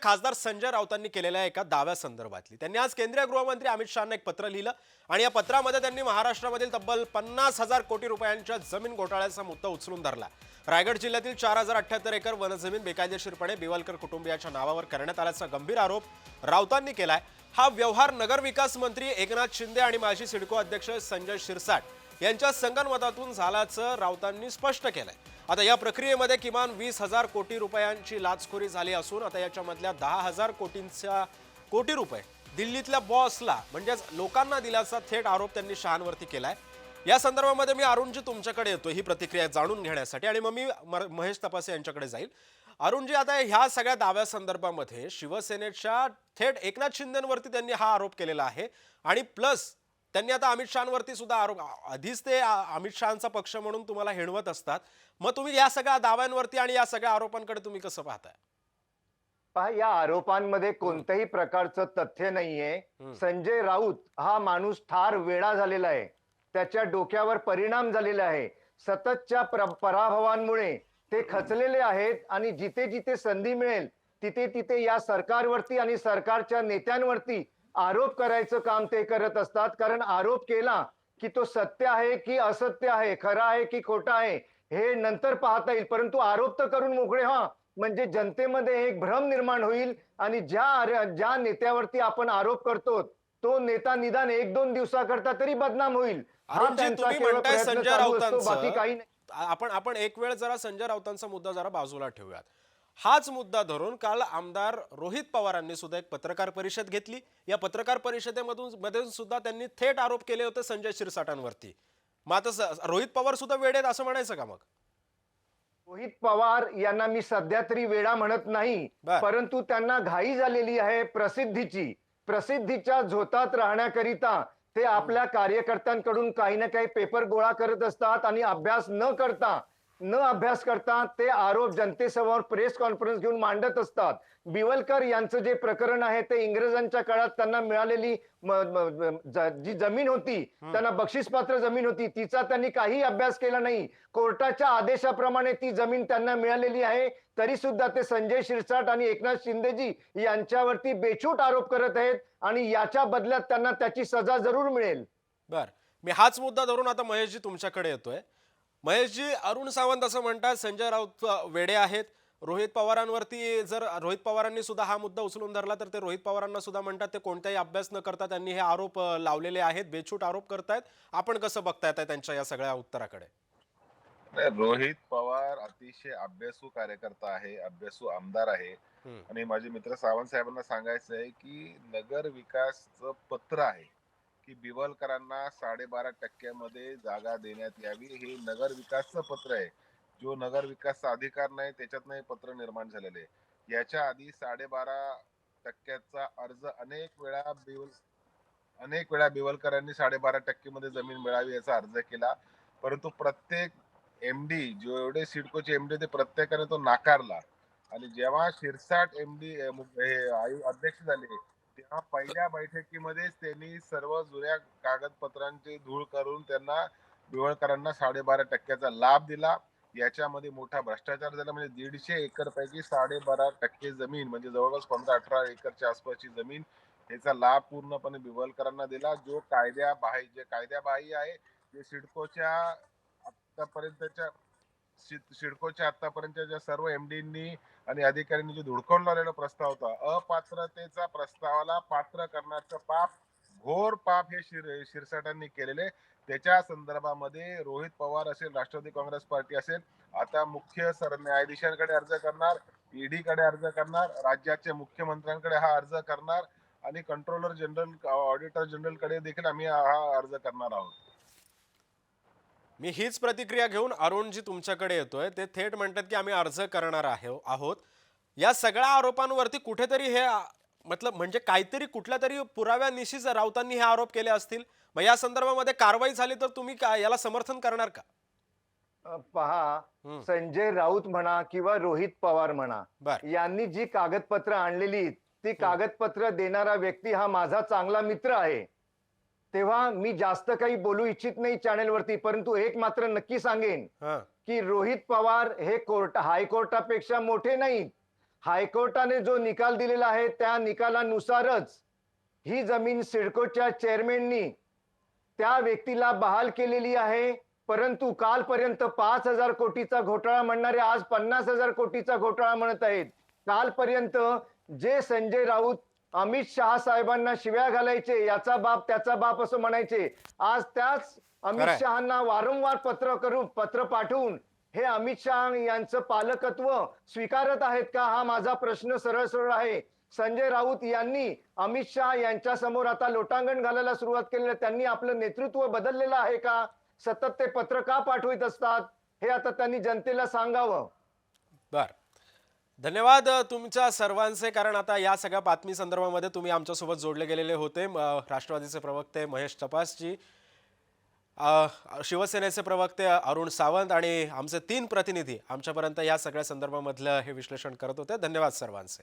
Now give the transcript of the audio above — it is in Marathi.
खासदार संजय राऊतांनी केलेल्या एका दाव्यासंदर्भातली. त्यांनी आज केंद्रीय गृहमंत्री अमित शहांना एक पत्र लिहिलं आणि या पत्रामध्ये त्यांनी महाराष्ट्रामधील तब्बल 50,000 कोटी रुपयांच्या जमीन घोटाळ्याचा मुद्दा उचलून धरला. रायगड जिल्ह्यातील 4,078 एकर वनजमीन बेकायदेशीरपणे बिवलकर कुटुंबियाच्या नावावर करण्यात आल्याचा गंभीर आरोप राऊतांनी केलाय. हा व्यवहार नगरविकास मंत्री एकनाथ शिंदे आणि माजी सिडको अध्यक्ष संजय शिरसाट यांच्या संगनमतातून झाल्याचं राऊतांनी स्पष्ट केलंय. आता या प्रक्रियेमध्ये किमान 20,000 कोटी रुपयांची लाचखोरी झाली असून आता याच्यामधल्या 10,000 कोटी रुपये दिल्लीतल्या बॉसला म्हणजेच लोकांना दिल्याचा थेट आरोप त्यांनी शहांवरती केलाय. या संदर्भामध्ये मी अरुणजी तुमच्याकडे येतो ही प्रतिक्रिया जाणून घेण्यासाठी आणि मग मी महेश तपासे यांच्याकडे जाईल. अरुणजी, आता ह्या सगळ्या दाव्यासंदर्भामध्ये शिवसेनेच्या थेट एकनाथ शिंदेंवरती त्यांनी हा आरोप केलेला आहे आणि प्लस त्यांनी आता अमित शहांवरती सुद्धा आरोप, आधीच ते अमित शहांचा पक्ष म्हणून तुम्हाला हिणवत असतात. मग तुम्ही या सगळ्या दाव्यांवरती आणि या सगळ्या आरोपांकडे तुम्ही कसं पाहताय? पहा, या आरोपांमध्ये कोणत्याही प्रकारचं तथ्य नाहीये. संजय राऊत हा माणूस फार वेडा झालेला आहे. त्याच्या डोक्यावर परिणाम झालेला आहे. सततच्या पराभवांमुळे ते खचलेले आहेत आणि जिथे जिथे संधी मिळेल तिथे तिथे या सरकारवरती आणि सरकारच्या नेत्यांवरती आरोप करायचं काम ते करत असतात. कारण आरोप केला की तो सत्य आहे की असत्य आहे, खरा आहे की खोटा आहे हे नंतर पाहता येईल, परंतु आरोप तर करून मोकळे व्हा. म्हणजे जनतेमध्ये एक भ्रम निर्माण होईल आणि ज्या नेत्यावरती आपण आरोप करतो तो नेता निदान 1-2 दिवसाकरता तरी बदनाम होईल. हा अरुणजी, त्यांचा तुम्ही केवळ म्हणताय प्रयत्न संजय चालू असतो, बाकी काही राऊतांचं. नाही. आपण एक वेळ जरा संजय राऊतांचा मुद्दा जरा बाजूला ठेवूयात. हाच मुद्दा धरून काल आमदार रोहित पवारांनी सुद्धा एक पत्रकार परिषद घेतली. या पत्रकार परिषदेमधून सुद्धा त्यांनी थेट आरोप केले होते संजय शिरसाटांवरती. मग आता रोहित पवार सुद्धा वेडे आहेत असं म्हणायचं का? मग रोहित पवार यांना मी सध्या तरी वेडा म्हणत नाही, बर. परंतु त्यांना घाई झालेली आहे प्रसिद्धीची. प्रसिद्धीच्या झोतात राहण्याकरिता ते आपल्या कार्यकर्त्यांकडून काही ना काही पेपर गोळा करत असतात आणि अभ्यास करता ते आरोप जनतेसमोर प्रेस कॉन्फरन्स घेऊन मांडत असतात. बिवलकर यांचं जे प्रकरण आहे ते इंग्रजांच्या काळात त्यांना मिळालेली जी जमीन होती, त्यांना बक्षीसपात्र जमीन होती, तिचा त्यांनी काही अभ्यास केला नाही. कोर्टाच्या आदेशाप्रमाणे ती जमीन त्यांना मिळालेली आहे, तरी सुद्धा ते संजय शिरसाट आणि एकनाथ शिंदेजी यांच्यावरती बेछूट आरोप करत आहेत आणि याच्या बदल्यात त्यांना त्याची सजा जरूर मिळेल. बर, मी हाच मुद्दा धरून आता महेशजी तुमच्याकडे येतोय. महेशजी, अरुण सावंत असं म्हणतात संजय राऊत वेडे आहेत. रोहित पवारांवरती जर रोहित पवारांनी सुद्धा हा मुद्दा उचलून धरला तर ते रोहित पवारांना सुद्धा म्हणतात ते कोणताही अभ्यास न करता त्यांनी हे आरोप लावलेले आहेत, बेछूट आरोप करतायत. आपण कसं बघतायत त्यांच्या या सगळ्या उत्तराकडे? रोहित पवार अतिशय अभ्यासू कार्यकर्ता आहे, अभ्यासू आमदार आहे. आणि माझे मित्र सावंत साहेबांना सांगायचं आहे की नगर विकासचं पत्र आहे की बिवलकरांना 12.5% मध्ये जागा देण्यात यावी, हे नगर विकासचं पत्र आहे. जो नगर विकासचा अधिकार नाही त्याच्यातनं हे पत्र निर्माण झालेले आहे. याच्या आधी 12.5%चा अर्ज अनेक वेळा बिवलकरांनी 12.5% मध्ये जमीन मिळावी याचा अर्ज केला, परंतु प्रत्येक एमडी जेवढे सिडकोचे एमडी ते प्रत्येकाने तो नाकारला. आणि जेव्हा शिरसाट एमडी अध्यक्ष झाले तेव्हा पहिल्या बैठकीमध्येच त्यांनी सर्व जुन्या कागदपत्रांची धूळ करून त्यांना बिवळकरांना 12.5%चा लाभ दिला. याच्यामध्ये मोठा भ्रष्टाचार झाला. म्हणजे 150 एकर पैकी 12.5% जमीन म्हणजे जवळपास 15-18 एकरच्या आसपासची जमीन, याचा लाभ पूर्णपणे बिवलकरांना दिला. जो कायद्याबाह्य आहे, जे आतापर्यंतच्या ज्या सर्व एमडींनी आणि अधिकाऱ्यांनी जो धुडकावून लावलेला प्रस्ताव होता, अपात्रतेचा प्रस्तावाला पात्र करण्याचं घोर पाप हे शिरसाटांनी केलेले. त्याच्या संदर्भामध्ये रोहित पवार असेल, राष्ट्रवादी काँग्रेस पार्टी असेल, आता मुख्य सरन्यायाधीशांकडे अर्ज करणार, ईडी कडे अर्ज करणार, राज्याच्या मुख्यमंत्र्यांकडे हा अर्ज करणार आणि कंट्रोलर जनरल, ऑडिटर जनरल कडे देखील आम्ही हा अर्ज करणार आहोत. मी हीच प्रतिक्रिया घेऊन अरुणजी तुमच्याकडे येतोय. ते थेट म्हणतात की आम्ही अर्ज करणार आहोत. या सगळ्या आरोपांवरती कुठेतरी हे म्हणजे काहीतरी कुठल्या तरी पुराव्यानिशीच राऊतांनी हे आरोप केले असतील. मग या संदर्भामध्ये कारवाई झाली तर तुम्ही याला समर्थन करणार का? पहा, संजय राऊत म्हणा किंवा रोहित पवार म्हणा, यांनी जी कागदपत्र आणलेली ती कागदपत्र देणारा व्यक्ती हा माझा चांगला मित्र आहे. तेव्हा मी जास्त काही बोलू इच्छित नाही चॅनेलवरती, परंतु एक मात्र नक्की सांगेन की रोहित पवार हे हायकोर्टापेक्षा मोठे नाहीत. हायकोर्टाने जो निकाल दिलेला आहे त्या निकालानुसारच ही जमीन सिडकोच्या चेअरमॅननी त्या व्यक्तीला बहाल केलेली आहे. परंतु कालपर्यंत 5,000 कोटीचा घोटाळा म्हणणारे आज 50,000 कोटीचा घोटाळा म्हणत आहेत. कालपर्यंत जे संजय राऊत अमित शहा साहेबांना शिव्या घालायचे, याचा बाप त्याचा बाप असं म्हणायचे, आज त्याच अमित खरंय. शहांना वारंवार पत्र पाठवून हे अमित शहा यांचं पालकत्व स्वीकारत आहेत का, हा माझा प्रश्न सरळ सरळ आहे. संजय राऊत यांनी अमित शहा यांच्या समोर आता लोटांगण घालायला सुरुवात केली. त्यांनी आपलं नेतृत्व बदललेलं आहे का? सतत ते पत्र का पाठवित असतात हे आता त्यांनी जनतेला सांगावं. बर, धन्यवाद तुमच्या सर्वांचे, कारण आता या सगळ्या बातमी संदर्भामध्ये तुम्ही आमच्यासोबत जोडले गेलेले होते. राष्ट्रवादीचे प्रवक्ते महेश तपासजी, शिवसेनेचे प्रवक्ते अरुण सावंत आणि आमचे 3 प्रतिनिधी आमच्यापर्यंत या सगळ्या संदर्भामधलं हे विश्लेषण करत होते. धन्यवाद सर्वांचे.